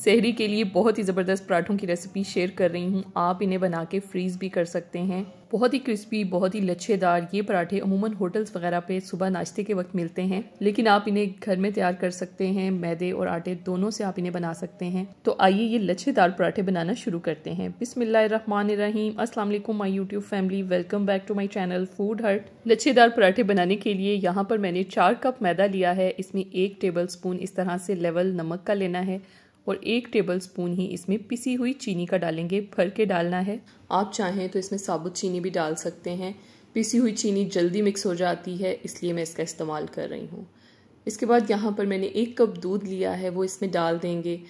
सहरी के लिए बहुत ही ज़बरदस्त पराठों की रेसिपी शेयर कर रही हूँ। आप इन्हें बना के फ्रीज़ भी कर सकते हैं। बहुत ही क्रिस्पी, बहुत ही लच्छेदार ये पराठे अमूमन होटल्स वगैरह पे सुबह नाश्ते के वक्त मिलते हैं, लेकिन आप इन्हें घर में तैयार कर सकते हैं। मैदे और आटे दोनों से आप इन्हें बना सकते हैं। तो आइए ये लच्छेदार पराठे बनाना शुरू करते हैं। बिस्मिल्लाहिर्रहमानिर्रहीम। अस्सलाम वालेकुम my YouTube family, welcome back to my channel food hut. लच्छेदार पराठे बनाने के लिए यहाँ पर मैंने 4 कप मैदा लिया है। इसमें 1 टेबल स्पून इस तरह से लेवल नमक का लेना है और 1 टेबल स्पून ही इसमें पिसी हुई चीनी का डालेंगे। भर के डालना है। आप चाहें तो इसमें साबुत चीनी भी डाल सकते हैं। पिसी हुई चीनी जल्दी मिक्स हो जाती है, इसलिए मैं इसका इस्तेमाल कर रही हूँ। इसके बाद यहाँ पर मैंने 1 कप दूध लिया है, वो इसमें डाल देंगे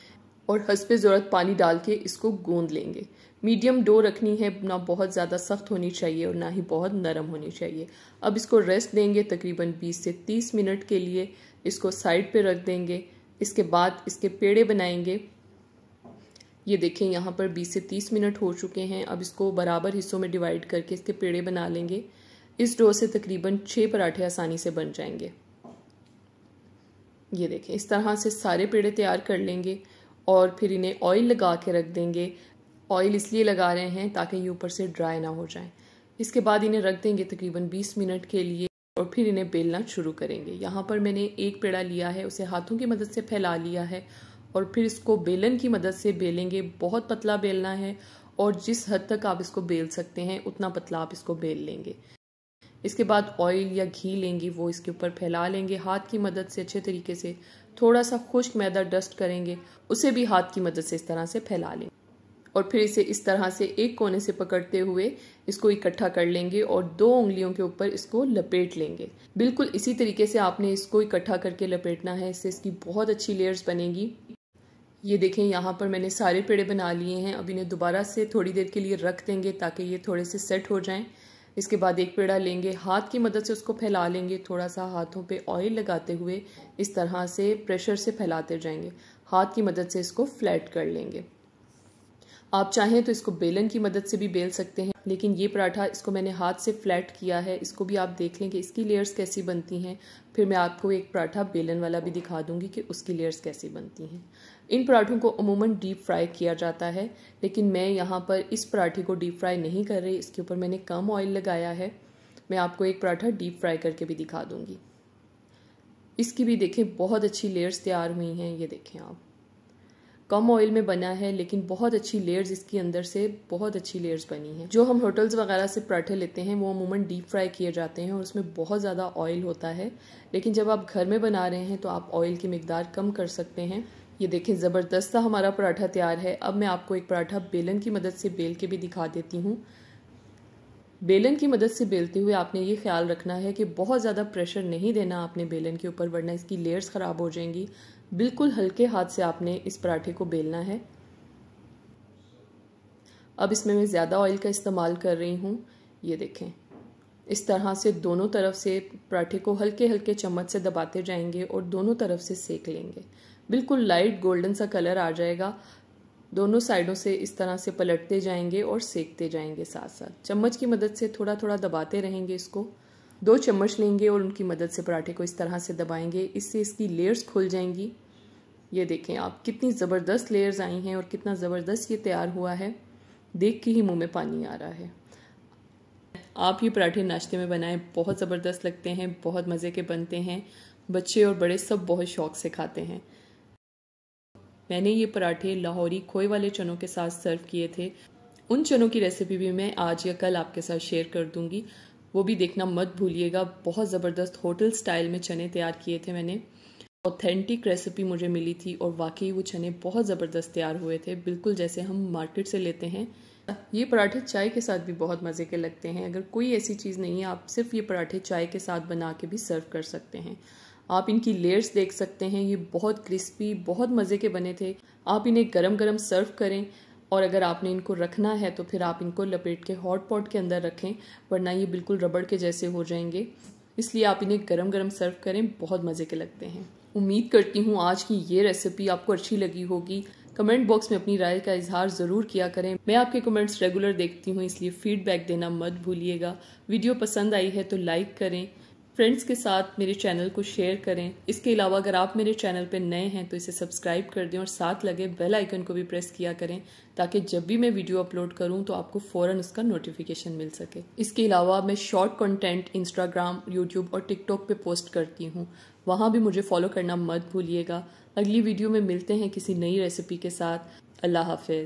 और हस्बे ज़रूरत पानी डाल के इसको गूंद लेंगे। मीडियम डो रखनी है, ना बहुत ज़्यादा सख्त होनी चाहिए और ना ही बहुत नरम होनी चाहिए। अब इसको रेस्ट देंगे तकरीबन 20 से 30 मिनट के लिए। इसको साइड पे रख देंगे। इसके बाद इसके पेड़े बनाएंगे। ये देखें यहाँ पर 20 से 30 मिनट हो चुके हैं। अब इसको बराबर हिस्सों में डिवाइड करके इसके पेड़े बना लेंगे। इस डो से तकरीबन 6 पराठे आसानी से बन जाएंगे। ये देखें, इस तरह से सारे पेड़े तैयार कर लेंगे और फिर इन्हें ऑयल लगा के रख देंगे। ऑयल इसलिए लगा रहे हैं ताकि ये ऊपर से ड्राई ना हो जाए। इसके बाद इन्हें रख देंगे तकरीबन 20 मिनट के लिए और फिर इन्हें बेलना शुरू करेंगे। यहाँ पर मैंने 1 पेड़ा लिया है, उसे हाथों की मदद से फैला लिया है और फिर इसको बेलन की मदद से बेलेंगे। बहुत पतला बेलना है और जिस हद तक आप इसको बेल सकते हैं उतना पतला आप इसको बेल लेंगे। इसके बाद ऑयल या घी लेंगे, वो इसके ऊपर फैला लेंगे हाथ की मदद से अच्छे तरीके से। थोड़ा सा खुश्क मैदा डस्ट करेंगे, उसे भी हाथ की मदद से इस तरह से फैला लेंगे और फिर इसे इस तरह से एक कोने से पकड़ते हुए इसको इकट्ठा कर लेंगे और 2 उंगलियों के ऊपर इसको लपेट लेंगे। बिल्कुल इसी तरीके से आपने इसको इकट्ठा करके लपेटना है, इससे इसकी बहुत अच्छी लेयर्स बनेगी। ये देखें, यहाँ पर मैंने सारे पेड़े बना लिए हैं। अब इन्हें दोबारा से थोड़ी देर के लिए रख देंगे ताकि ये थोड़े से सेट हो जाएं। इसके बाद 1 पेड़ा लेंगे, हाथ की मदद से उसको फैला लेंगे। थोड़ा सा हाथों पे ऑयल लगाते हुए इस तरह से प्रेशर से फैलाते जाएंगे। हाथ की मदद से इसको फ्लैट कर लेंगे। आप चाहें तो इसको बेलन की मदद से भी बेल सकते हैं, लेकिन ये पराठा इसको मैंने हाथ से फ्लैट किया है। इसको भी आप देख लें कि इसकी लेयर्स कैसी बनती हैं। फिर मैं आपको एक पराठा बेलन वाला भी दिखा दूंगी कि उसकी लेयर्स कैसी बनती हैं। इन पराठों को अमूमन डीप फ्राई किया जाता है, लेकिन मैं यहाँ पर इस पराठे को डीप फ्राई नहीं कर रही। इसके ऊपर मैंने कम ऑयल लगाया है। मैं आपको एक पराठा डीप फ्राई करके भी दिखा दूंगी। इसकी भी देखें बहुत अच्छी लेयर्स तैयार हुई हैं। ये देखें आप, कम ऑयल में बना है लेकिन बहुत अच्छी लेयर्स इसकी अंदर से बहुत अच्छी लेयर्स बनी हैं। जो हम होटल्स वगैरह से पराठे लेते हैं वो अमूमन डीप फ्राई किए जाते हैं और उसमें बहुत ज़्यादा ऑयल होता है, लेकिन जब आप घर में बना रहे हैं तो आप ऑयल की मिकदार कम कर सकते हैं। ये देखें, ज़बरदस्त हमारा पराठा तैयार है। अब मैं आपको एक पराठा बेलन की मदद से बेल के भी दिखा देती हूँ। बेलन की मदद से बेलते हुए आपने ये ख्याल रखना है कि बहुत ज़्यादा प्रेशर नहीं देना आपने बेलन के ऊपर, वरना इसकी लेयर्स ख़राब हो जाएंगी। बिल्कुल हल्के हाथ से आपने इस पराठे को बेलना है। अब इसमें मैं ज़्यादा ऑयल का इस्तेमाल कर रही हूँ। ये देखें, इस तरह से दोनों तरफ से पराठे को हल्के हल्के चम्मच से दबाते जाएंगे और दोनों तरफ से सेक लेंगे। बिल्कुल लाइट गोल्डन सा कलर आ जाएगा। दोनों साइडों से इस तरह से पलटते जाएंगे और सेकते जाएंगे। साथ साथ चम्मच की मदद से थोड़ा थोड़ा दबाते रहेंगे। इसको 2 चम्मच लेंगे और उनकी मदद से पराठे को इस तरह से दबाएंगे। इससे इसकी लेयर्स खुल जाएंगी। ये देखें आप, कितनी ज़बरदस्त लेयर्स आई हैं और कितना ज़बरदस्त ये तैयार हुआ है। देख के ही मुंह में पानी आ रहा है। आप ये पराठे नाश्ते में बनाएं, बहुत ज़बरदस्त लगते हैं, बहुत मज़े के बनते हैं। बच्चे और बड़े सब बहुत शौक से खाते हैं। मैंने ये पराठे लाहौरी खोए वाले चनों के साथ सर्व किए थे। उन चनों की रेसिपी भी मैं आज या कल आपके साथ शेयर कर दूंगी, वो भी देखना मत भूलिएगा। बहुत ज़बरदस्त होटल स्टाइल में चने तैयार किए थे मैंने। ऑथेंटिक रेसिपी मुझे मिली थी और वाकई वो चने बहुत ज़बरदस्त तैयार हुए थे, बिल्कुल जैसे हम मार्केट से लेते हैं। ये पराठे चाय के साथ भी बहुत मज़े के लगते हैं। अगर कोई ऐसी चीज़ नहीं है, आप सिर्फ ये पराठे चाय के साथ बना के भी सर्व कर सकते हैं। आप इनकी लेयर्स देख सकते हैं, ये बहुत क्रिस्पी, बहुत मज़े के बने थे। आप इन्हें गरम गरम सर्व करें और अगर आपने इनको रखना है तो फिर आप इनको लपेट के हॉट पॉट के अंदर रखें, वरना ये बिल्कुल रबड़ के जैसे हो जाएंगे। इसलिए आप इन्हें गरम गरम सर्व करें, बहुत मज़े के लगते हैं। उम्मीद करती हूँ आज की ये रेसिपी आपको अच्छी लगी होगी। कमेंट बॉक्स में अपनी राय का इजहार ज़रूर किया करें। मैं आपके कमेंट्स रेगुलर देखती हूँ, इसलिए फीडबैक देना मत भूलिएगा। वीडियो पसंद आई है तो लाइक करें, फ्रेंड्स के साथ मेरे चैनल को शेयर करें। इसके अलावा अगर आप मेरे चैनल पर नए हैं तो इसे सब्सक्राइब कर दें और साथ लगे बेल आइकन को भी प्रेस किया करें ताकि जब भी मैं वीडियो अपलोड करूं तो आपको फ़ौरन उसका नोटिफिकेशन मिल सके। इसके अलावा मैं शॉर्ट कंटेंट इंस्टाग्राम, यूट्यूब और टिकटॉक पे पोस्ट करती हूँ, वहाँ भी मुझे फॉलो करना मत भूलिएगा। अगली वीडियो में मिलते हैं किसी नई रेसिपी के साथ। अल्लाह हाफिज़।